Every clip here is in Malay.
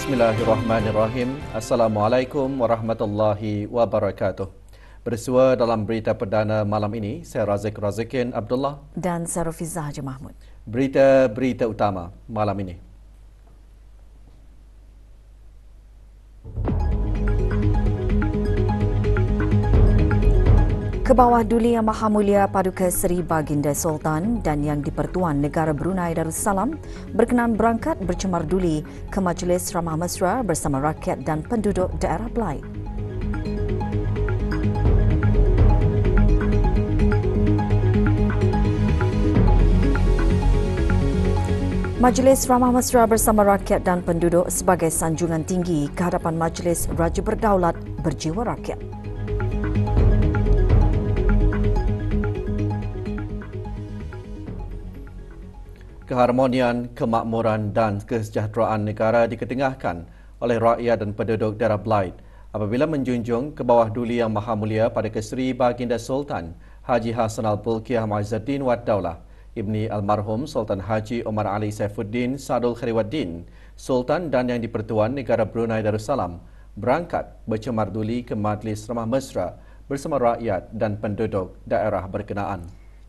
Bismillahirrahmanirrahim. Assalamualaikum warahmatullahi wabarakatuh. Bersua dalam berita perdana malam ini, saya Razik Razikin Abdullah dan saya Rafizah Haji Mahmud. Berita utama malam ini. Kebawah Duli Yang Maha Mulia Paduka Seri Baginda Sultan dan Yang di-Pertuan Negara Brunei Darussalam berkenan berangkat bercemar duli ke Majlis Ramah Mesra bersama rakyat dan penduduk daerah Belait. Majlis Ramah Mesra bersama rakyat dan penduduk sebagai sanjungan tinggi ke hadapan Majlis Raja Berdaulat Berjiwa Rakyat. Keharmonian, kemakmuran dan kesejahteraan negara diketengahkan oleh rakyat dan penduduk daerah Belait apabila menjunjung ke bawah Duli Yang Maha Mulia Paduka Seri Baginda Sultan Haji Hassanal Bolkiah Muizzuddin Wad Daulah, Ibni Almarhum Sultan Haji Omar Ali Saifuddin Sadul Khairuddin, Sultan dan Yang di-Pertuan Negara Brunei Darussalam berangkat bercemar duli ke Majlis Ramah Mesra bersama rakyat dan penduduk daerah berkenaan.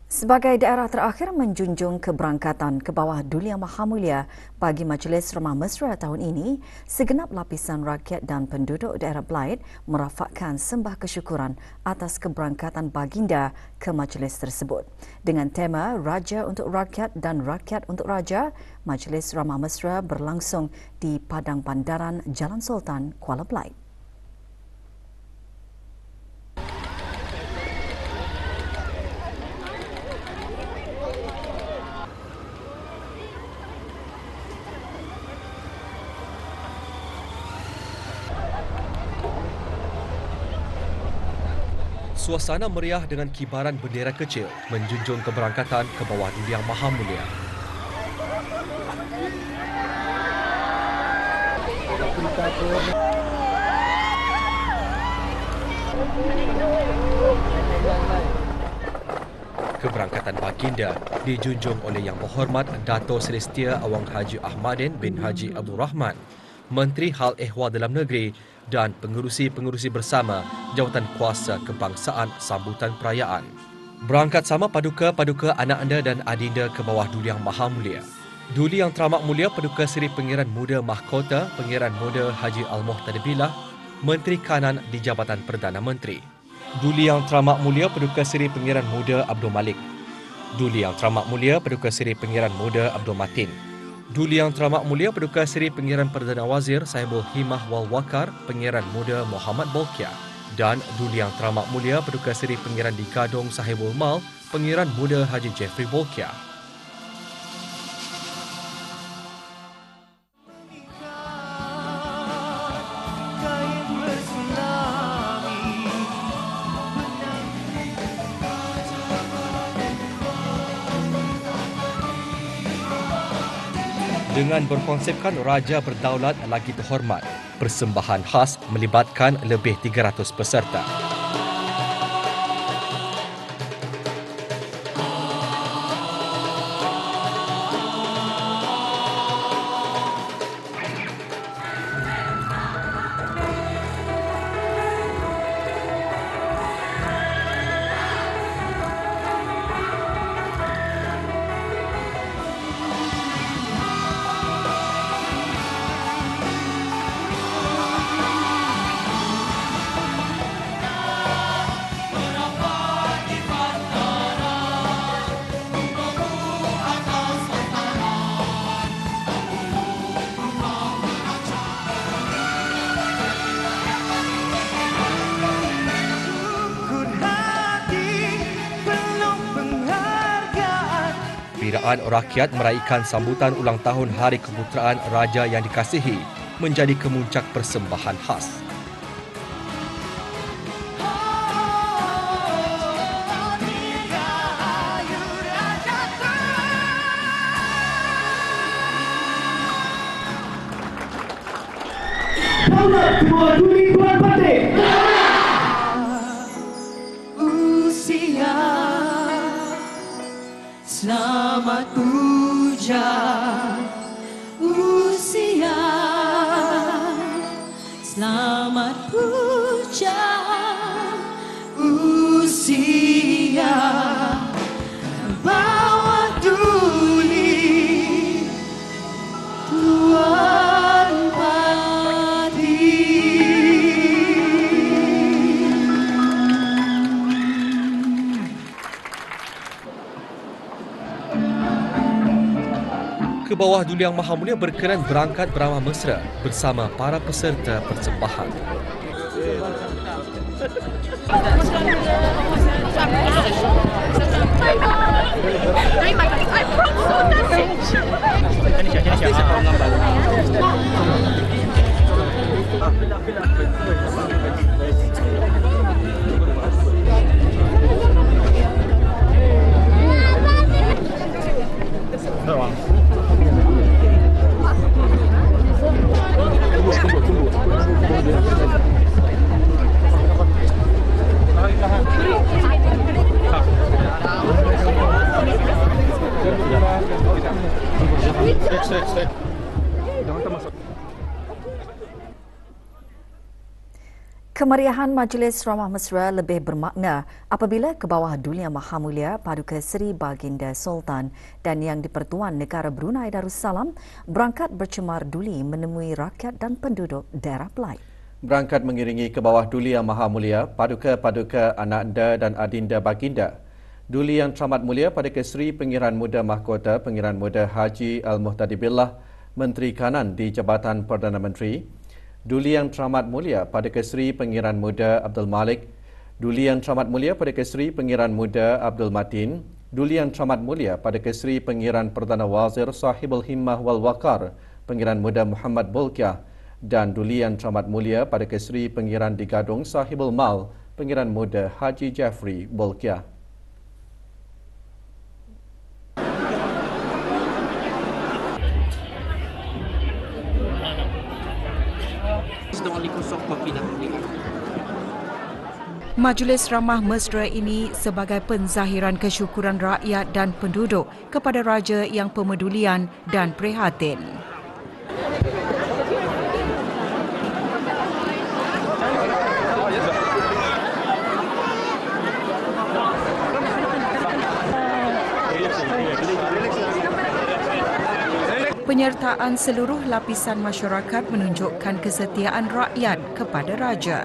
Sebagai daerah terakhir menjunjung keberangkatan ke bawah Duli Yang Maha Mulia bagi Majlis Ramah Mesra tahun ini, segenap lapisan rakyat dan penduduk daerah Belait merafakkan sembah kesyukuran atas keberangkatan baginda ke majlis tersebut. Dengan tema Raja untuk Rakyat dan Rakyat untuk Raja, Majlis Ramah Mesra berlangsung di Padang Bandaran Jalan Sultan, Kuala Belait. Suasana meriah dengan kibaran bendera kecil menjunjung keberangkatan ke bawah Duli Yang Maha Mulia. Keberangkatan baginda dijunjung oleh Yang Berhormat Dato' Seri Setia Awang Haji Ahmadin bin Haji Abdul Rahman, Menteri Hal Ehwal Dalam Negeri dan pengerusi-pengerusi bersama Jawatan Kuasa Kebangsaan sambutan perayaan. Berangkat sama paduka-paduka anak anda dan adinda ke bawah Duli Yang Maha Mulia. Duli Yang Teramat Mulia Paduka Seri Pengiran Muda Mahkota Pengiran Muda Haji Al-Muhtada Billah, Menteri Kanan di Jabatan Perdana Menteri. Duli Yang Teramat Mulia Paduka Seri Pengiran Muda Abdul Malik. Duli Yang Teramat Mulia Paduka Seri Pengiran Muda Abdul Matin. Duli Yang Teramat Mulia Paduka Seri Pengiran Perdana Wazir Sahibul Himah Wal Wakar Pengiran Muda Muhammad Bolkiah dan Duli Yang Teramat Mulia Paduka Seri Pengiran di Gadong Sahibul Mal Pengiran Muda Haji Jeffrey Bolkiah. Dengan berkonsepkan Raja Berdaulat Lagi Terhormat, persembahan khas melibatkan lebih 300 peserta. Perayaan rakyat meraihkan sambutan ulang tahun Hari Keputeraan Raja yang dikasihi menjadi kemuncak persembahan khas. Selamat semua duli Tuan Batik. Usia, selamat puja. Usia, selamat puja. Usia, bawa duli Tuan Batik. Ke bawah Duli Yang Maha Mulia berkenan berangkat beramah mesra bersama para peserta persembahan. Kemeriahan Majlis Ramah Mesra lebih bermakna apabila ke bawah Duli Yang Maha Mulia Paduka Seri Baginda Sultan dan Yang di-Pertuan Negara Brunei Darussalam berangkat bercemar duli menemui rakyat dan penduduk daerah Blyth. Berangkat mengiringi ke bawah Duli Yang Maha Mulia Paduka-Paduka Ananda dan Adinda Baginda. Duli Yang Teramat Mulia Paduka Seri Pengiran Muda Mahkota Pengiran Muda Haji Al-Muhtadi Billah, Menteri Kanan di Jabatan Perdana Menteri. Duli Yang Teramat Mulia Paduka Seri Pengiran Muda Abdul Malik, Duli Yang Teramat Mulia Paduka Seri Pengiran Muda Abdul Matin, Duli Yang Teramat Mulia Paduka Seri Pengiran Perdana Wazir Sahibul Himmah wal Waqar Pengiran Muda Muhammad Bolkiah dan Duli Yang Teramat Mulia Paduka Seri Pengiran di Gadung Sahibul Mal Pengiran Muda Haji Jeffrey Bolkiah. Majlis Ramah Mesra ini sebagai penzahiran kesyukuran rakyat dan penduduk kepada Raja yang pemedulian dan prihatin. Penyertaan seluruh lapisan masyarakat menunjukkan kesetiaan rakyat kepada Raja.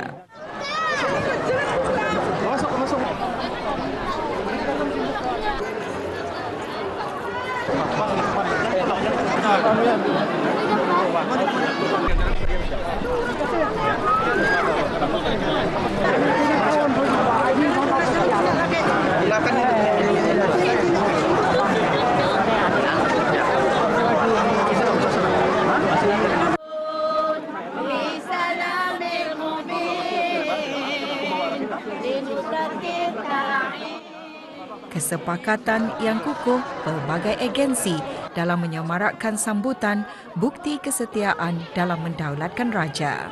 Kesepakatan yang kukuh pelbagai agensi dalam menyemarakkan sambutan bukti kesetiaan dalam mendaulatkan Raja.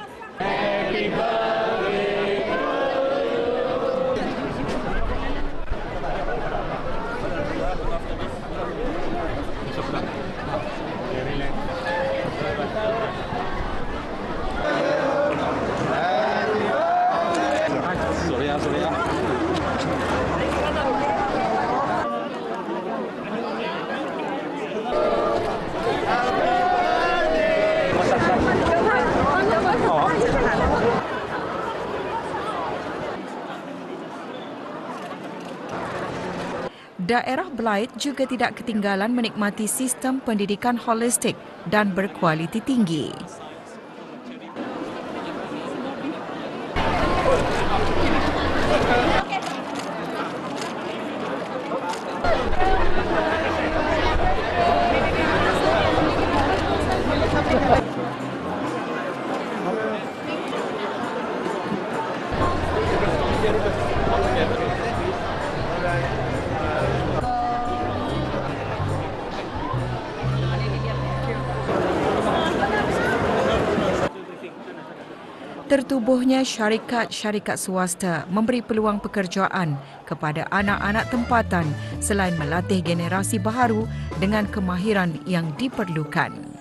Daerah Blyth juga tidak ketinggalan menikmati sistem pendidikan holistik dan berkualiti tinggi. Tertubuhnya syarikat-syarikat swasta memberi peluang pekerjaan kepada anak-anak tempatan selain melatih generasi baharu dengan kemahiran yang diperlukan.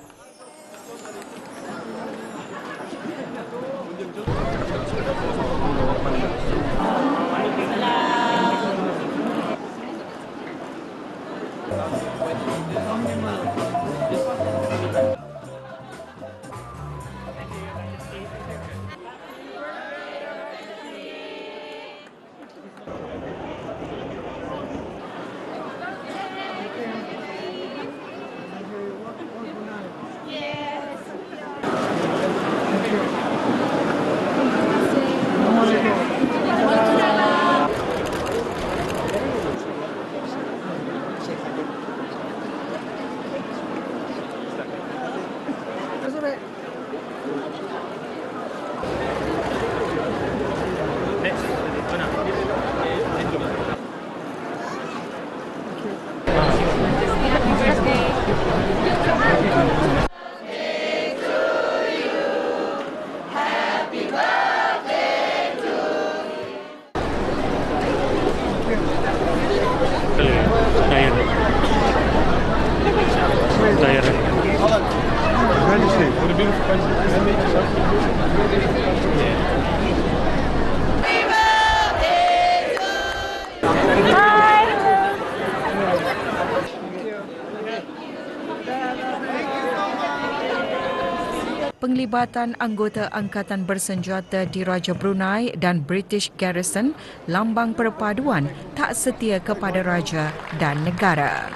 Penglibatan anggota Angkatan Bersenjata di Raja Brunei dan British Garrison lambang perpaduan tak setia kepada raja dan negara.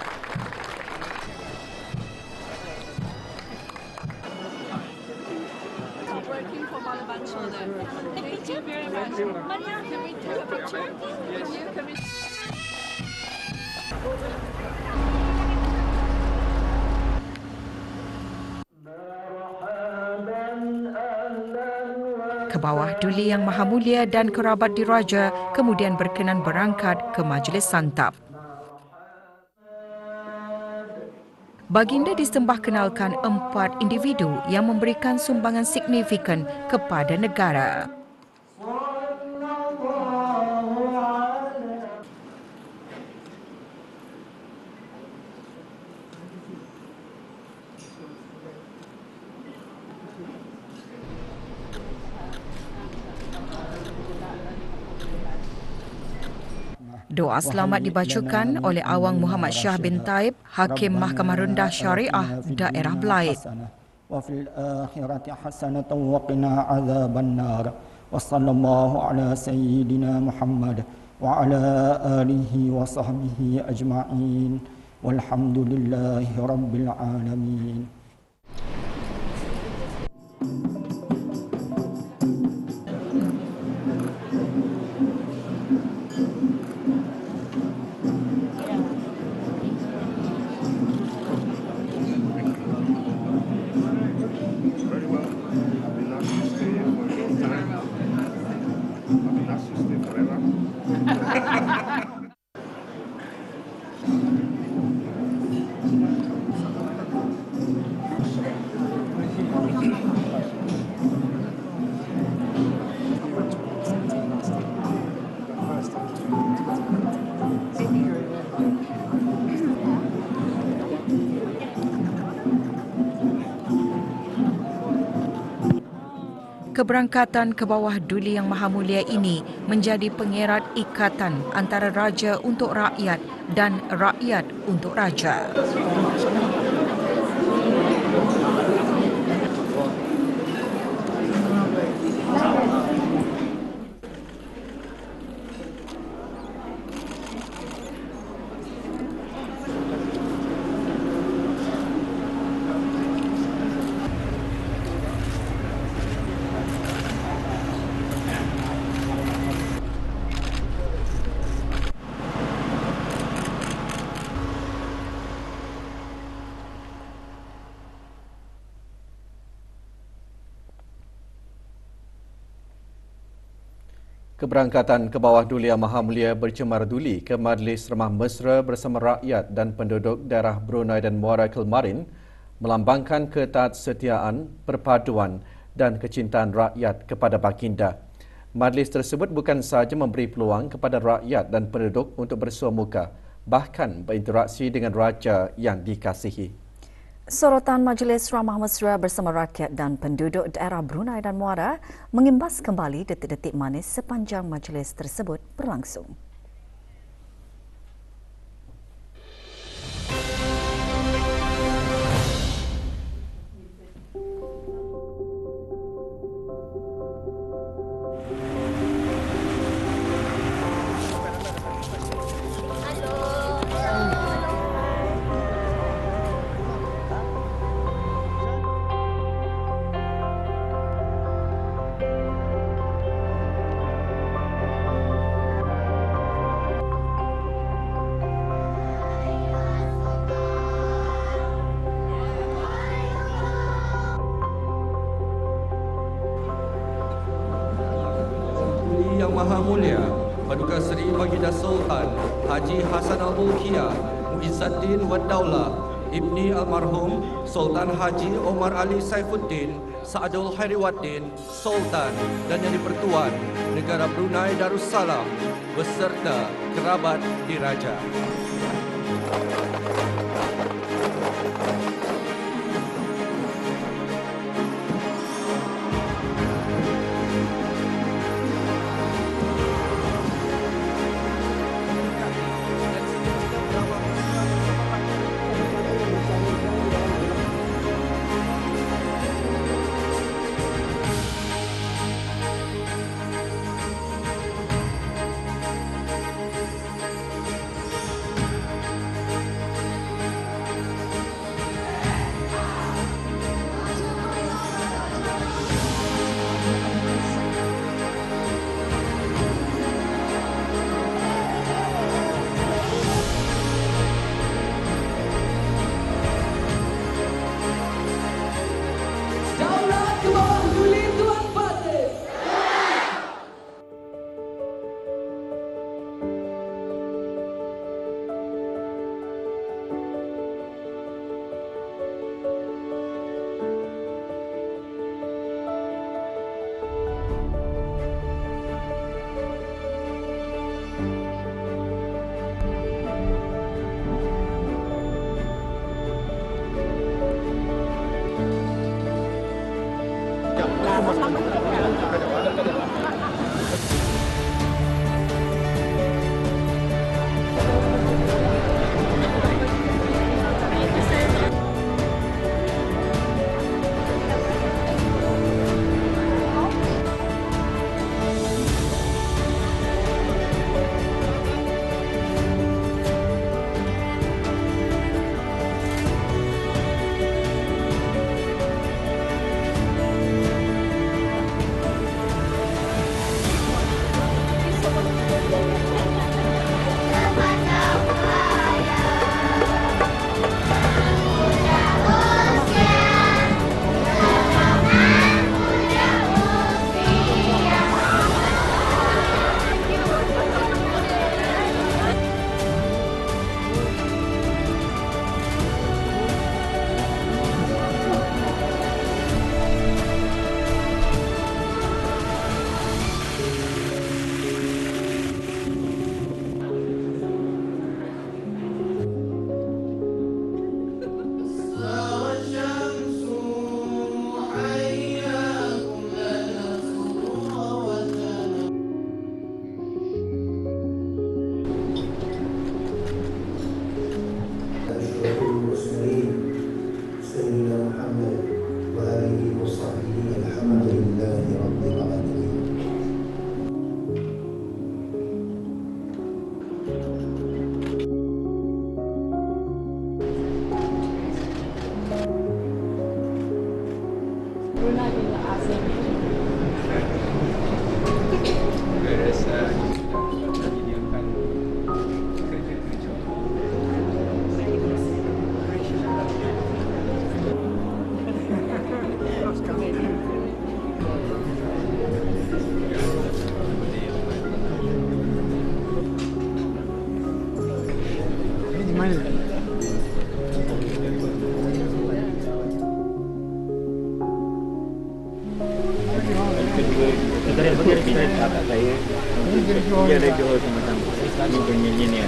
Kebawah Duli Yang Maha Mulia dan kerabat diraja kemudian berkenan berangkat ke majlis santap. Baginda disembah kenalkan 4 individu yang memberikan sumbangan signifikan kepada negara. Doa selamat dibacakan oleh Awang Muhammad Shah bin Taib, Hakim Mahkamah Rendah Syariah Daerah Blaid. Wa fil akhirati hasanatan wa qina azaban nar. Wa sallallahu ala sayyidina Muhammad wa ala alihi wa sahbihi ajma'in. Walhamdulillahi rabbil alamin. Keberangkatan ke bawah Duli Yang Maha Mulia ini menjadi pengerat ikatan antara raja untuk rakyat dan rakyat untuk raja. Keberangkatan ke bawah Duli Yang Maha Mulia bercemar duli ke Majlis Remah Mesra bersama rakyat dan penduduk daerah Brunei dan Muara Kelmarin melambangkan ketaat setiaan, perpaduan dan kecintaan rakyat kepada baginda. Majlis tersebut bukan sahaja memberi peluang kepada rakyat dan penduduk untuk bersua muka, bahkan berinteraksi dengan raja yang dikasihi. Sorotan Majlis Ramah Mesra bersama rakyat dan penduduk daerah Brunei dan Muara mengimbas kembali detik-detik manis sepanjang majlis tersebut berlangsung. Yang Maha Mulia, Paduka Seri Baginda Sultan Haji Hassanal Bolkiah Muizzaddin Wad Daulah Ibni Almarhum Sultan Haji Omar Ali Saifuddin Sa'adul Hairiwaddin Sultan dan Yang di-Pertuan Negara Brunei Darussalam beserta kerabat diraja. kedua kakak saya. Dia dari Johor sama-sama. Ini penyanyi ni.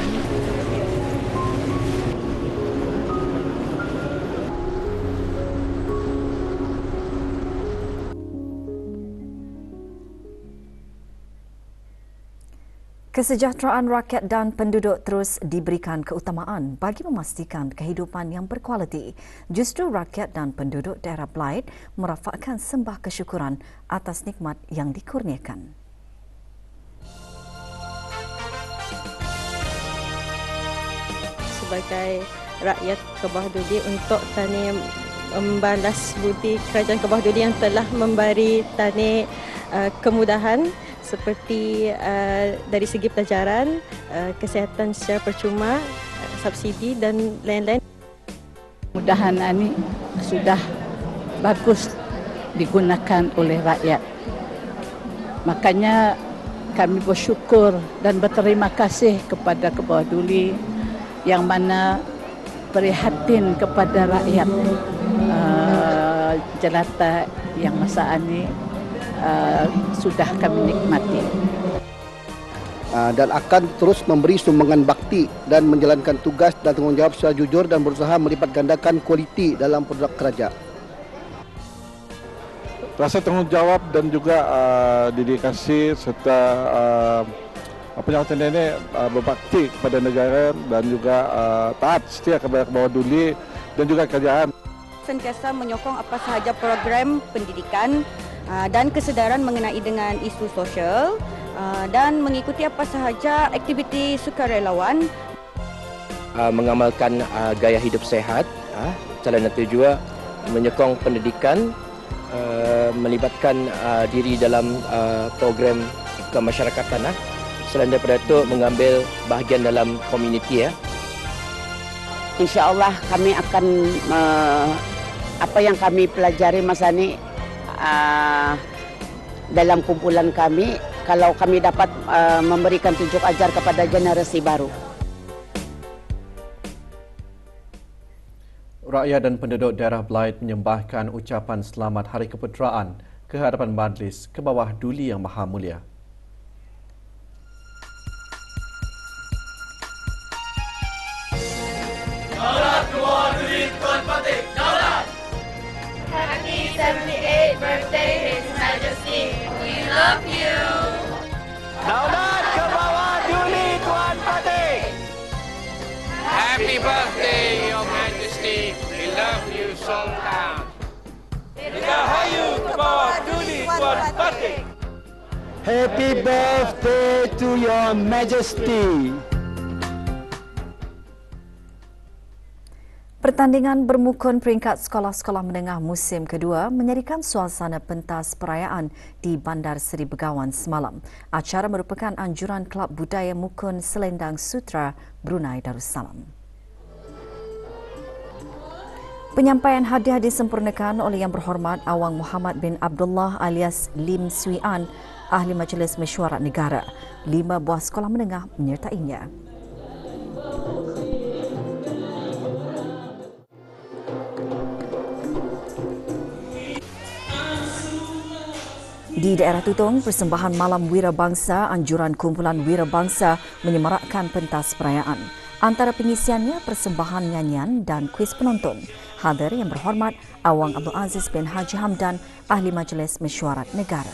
Kesejahteraan rakyat dan penduduk terus diberikan keutamaan bagi memastikan kehidupan yang berkualiti. Justru rakyat dan penduduk daerah Blyth merafakkan sembah kesyukuran atas nikmat yang dikurniakan. Sebagai rakyat Kebah Duli untuk Tani membalas budi Kerajaan Kebah Duli yang telah memberi Tani kemudahan seperti dari segi pelajaran, kesihatan secara percuma, subsidi dan lain-lain. Kemudahan ini sudah bagus digunakan oleh rakyat. Makanya kami bersyukur dan berterima kasih kepada Kebah Duli yang mana prihatin kepada rakyat jelata yang masa ini sudah kami nikmati. Dan akan terus memberi sumbangan bakti dan menjalankan tugas dan tanggungjawab secara jujur dan berusaha melipat gandakan kualiti dalam produk kerajaan. Rasa tanggungjawab dan juga dedikasi serta penjawatan ini berbakti kepada negara dan juga taat setia kepada Kebah Duli dan juga kerajaan. Sentiasa menyokong apa sahaja program pendidikan dan kesedaran mengenai dengan isu sosial dan mengikuti apa sahaja aktiviti sukarelawan. Mengamalkan gaya hidup sehat, calon tujuan menyokong pendidikan, melibatkan diri dalam program kemasyarakatan. Selain daripada itu mengambil bahagian dalam komuniti. InsyaAllah kami akan apa yang kami pelajari masa ini dalam kumpulan kami, kalau kami dapat memberikan tunjuk ajar kepada generasi baru. Rakyat dan penduduk daerah Blyth menyembahkan ucapan selamat Hari Keputeraan ke hadapan Majlis Kebawah Duli Yang Maha Mulia. Daulat Kebawah Duli Tuan Patih, Daulat! Happy 78th birthday, His Majesty. We love you. Daulat Kebawah Duli Tuan Patih. Happy birthday, Your Majesty. We love you, Sultan. Dirgahayu Kebawah Duli Tuan Patih. Happy birthday to Your Majesty. Pertandingan bermukun peringkat sekolah-sekolah menengah musim kedua menjadikan suasana pentas perayaan di Bandar Seri Begawan semalam. Acara merupakan anjuran Kelab Budaya Mukun Selendang Sutra Brunei Darussalam. Penyampaian hadiah disempurnakan oleh Yang Berhormat Awang Muhammad bin Abdullah alias Lim Swee An, Ahli Majlis Mesyuarat Negara. 5 buah sekolah menengah menyertainya. Di daerah Tutong, persembahan Malam Wira Bangsa, anjuran kumpulan Wira Bangsa menyemarakkan pentas perayaan. Antara pengisiannya persembahan nyanyian dan kuis penonton. Hadir Yang Berhormat Awang Abdul Aziz bin Haji Hamdan, Ahli Majlis Mesyuarat Negara.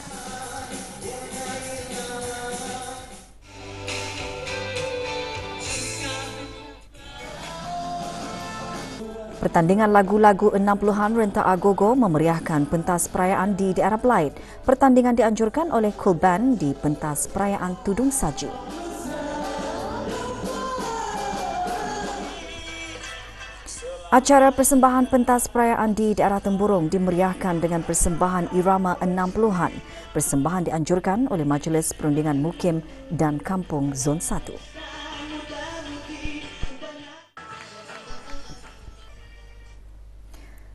Pertandingan lagu-lagu 60-an Renta Agogo memeriahkan pentas perayaan di daerah Blyth. Pertandingan dianjurkan oleh Cool Band di pentas perayaan Tudung Saji. Acara persembahan pentas perayaan di daerah Temburong dimeriahkan dengan persembahan irama 60-an. Persembahan dianjurkan oleh Majlis Perundingan Mukim dan Kampung Zon 1.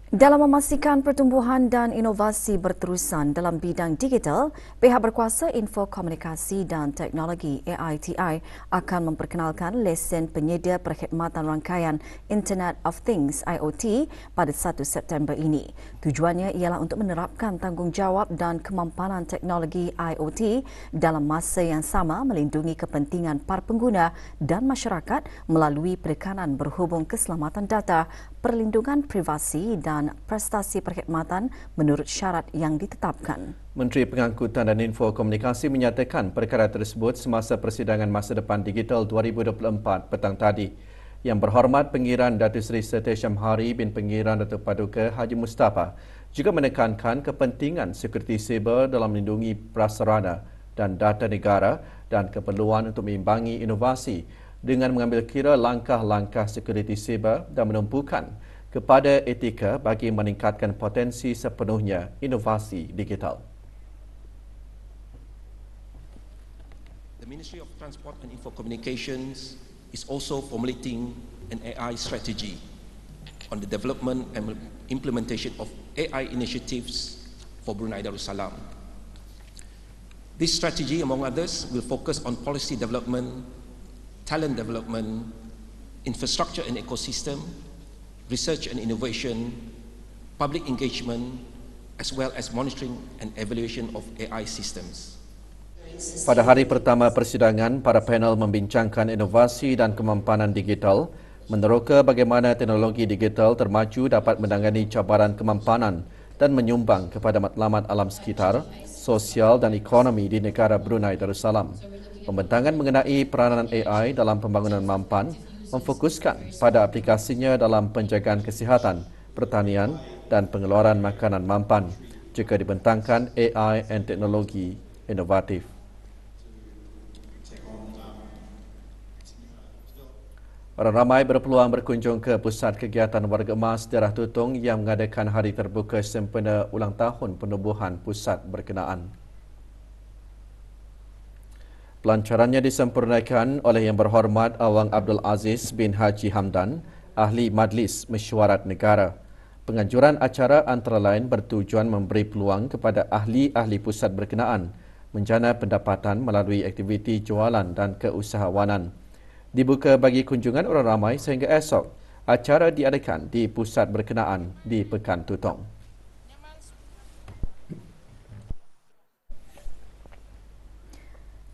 Dalam memastikan pertumbuhan dan inovasi berterusan dalam bidang digital, pihak berkuasa info komunikasi dan teknologi AITI akan memperkenalkan lesen penyedia perkhidmatan rangkaian Internet of Things IoT pada 1 September ini. Tujuannya ialah untuk menerapkan tanggungjawab dan kemampanan teknologi IoT dalam masa yang sama melindungi kepentingan para pengguna dan masyarakat melalui penekanan berhubung keselamatan data, perlindungan privasi dan prestasi perkhidmatan menurut syarat yang ditetapkan. Menteri Pengangkutan dan Info Komunikasi menyatakan perkara tersebut semasa persidangan Masa Depan Digital 2024 petang tadi. Yang Berhormat Pengiran Datuk Seri Setia Syamhari bin Pengiran Datuk Paduka Haji Mustafa juga menekankan kepentingan sekuriti siber dalam melindungi prasarana dan data negara dan keperluan untuk mengimbangi inovasi dengan mengambil kira langkah-langkah sekuriti siber dan menumpukan kepada etika bagi meningkatkan potensi sepenuhnya inovasi digital. The Ministry of Transport and Info Communications is also formulating an AI strategy on the development and implementation of AI initiatives for Brunei Darussalam. This strategy, among others, will focus on policy development, talent development, infrastructure and ecosystem, research and innovation, public engagement, as well as monitoring and evaluation of AI systems. Pada hari pertama persidangan, para panel membincangkan inovasi dan kemampanan digital, meneroka bagaimana teknologi digital termaju dapat menangani cabaran kemampanan dan menyumbang kepada matlamat alam sekitar, sosial dan ekonomi di negara Brunei Darussalam. Pembentangan mengenai peranan AI dalam pembangunan mampan memfokuskan pada aplikasinya dalam penjagaan kesihatan, pertanian dan pengeluaran makanan mampan jika dibentangkan AI dan teknologi inovatif. Orang ramai berpeluang berkunjung ke pusat kegiatan warga emas Daerah Tutong yang mengadakan hari terbuka sempena ulang tahun penubuhan pusat berkenaan. Pelancarannya disempurnakan oleh Yang Berhormat Awang Abdul Aziz bin Haji Hamdan, Ahli Majlis Mesyuarat Negara. Penganjuran acara antara lain bertujuan memberi peluang kepada ahli-ahli pusat berkenaan menjana pendapatan melalui aktiviti jualan dan keusahawanan. Dibuka bagi kunjungan orang ramai sehingga esok. Acara diadakan di pusat berkenaan di Pekan Tutong.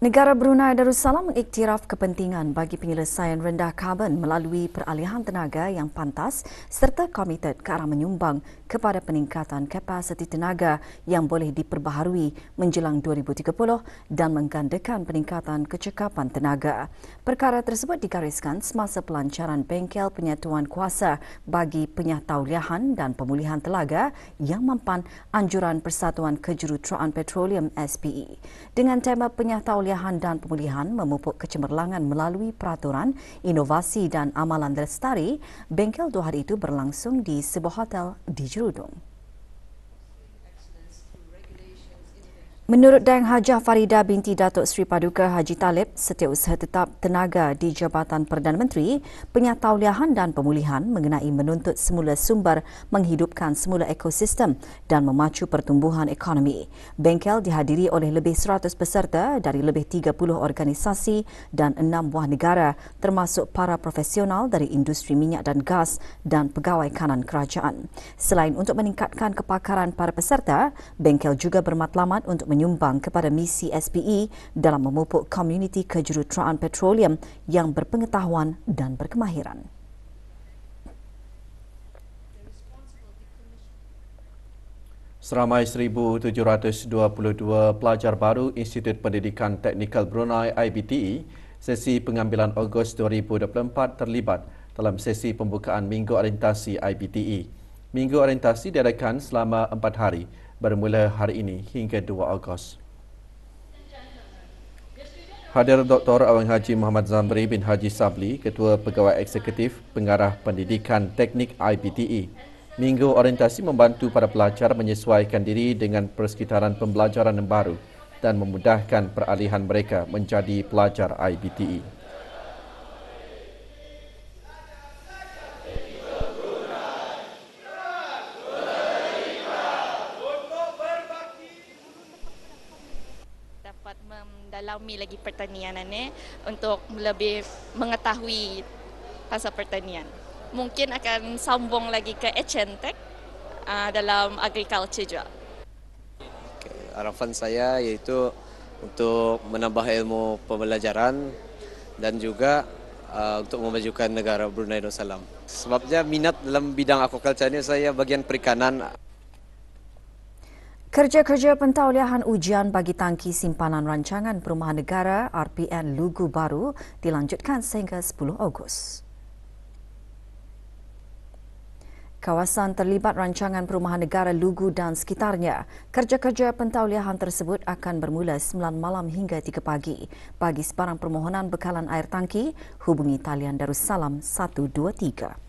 Negara Brunei Darussalam mengiktiraf kepentingan bagi penyelesaian rendah karbon melalui peralihan tenaga yang pantas serta komited ke arah menyumbang kepada peningkatan kapasiti tenaga yang boleh diperbaharui menjelang 2030 dan menggandakan peningkatan kecekapan tenaga. Perkara tersebut digariskan semasa pelancaran bengkel penyatuan kuasa bagi penyatauliahan dan pemulihan telaga yang mampan anjuran Persatuan Kejuruteraan Petroleum SPE. Dengan tema penyatauliahan dan pemulihan memupuk kecemerlangan melalui peraturan, inovasi dan amalan lestari, bengkel 2 hari itu berlangsung di sebuah hotel di Jerudong. Menurut Dayang Hajah Farida binti Datuk Seri Paduka Haji Talib, Setiausaha Tetap Tenaga di Jabatan Perdana Menteri, penyatauliahan dan pemulihan mengenai menuntut semula sumber menghidupkan semula ekosistem dan memacu pertumbuhan ekonomi. Bengkel dihadiri oleh lebih 100 peserta dari lebih 30 organisasi dan 6 buah negara termasuk para profesional dari industri minyak dan gas dan pegawai kanan kerajaan. Selain untuk meningkatkan kepakaran para peserta, bengkel juga bermatlamat untuk menyumbang kepada misi SPE dalam memupuk komuniti kejuruteraan petroleum yang berpengetahuan dan berkemahiran. Seramai 1,722 pelajar baru Institut Pendidikan Teknikal Brunei IBTE sesi pengambilan Ogos 2024 terlibat dalam sesi pembukaan Minggu Orientasi IBTE. Minggu Orientasi diadakan selama 4 hari bermula hari ini hingga 2 Ogos. Hadir Dr. Awang Haji Muhammad Zamri bin Haji Sabli, Ketua Pegawai Eksekutif Pengarah Pendidikan Teknik IBTE. Minggu Orientasi membantu para pelajar menyesuaikan diri dengan persekitaran pembelajaran yang baru dan memudahkan peralihan mereka menjadi pelajar IBTE. mendalami lagi pertanian ini untuk lebih mengetahui pasal pertanian. Mungkin akan sambung lagi ke HNTech dalam agriculture juga. Harapan saya yaitu untuk menambah ilmu pembelajaran dan juga untuk memajukan negara Brunei Darussalam. Sebabnya minat dalam bidang aquaculture ini saya bagian perikanan. Kerja-kerja pentauliahan ujian bagi tangki simpanan rancangan perumahan negara RPN Lugu Baru dilanjutkan sehingga 10 Ogos. Kawasan terlibat rancangan perumahan negara Lugu dan sekitarnya. Kerja-kerja pentauliahan tersebut akan bermula 9 malam hingga 3 pagi. Bagi sebarang permohonan bekalan air tangki, hubungi talian Darussalam 123.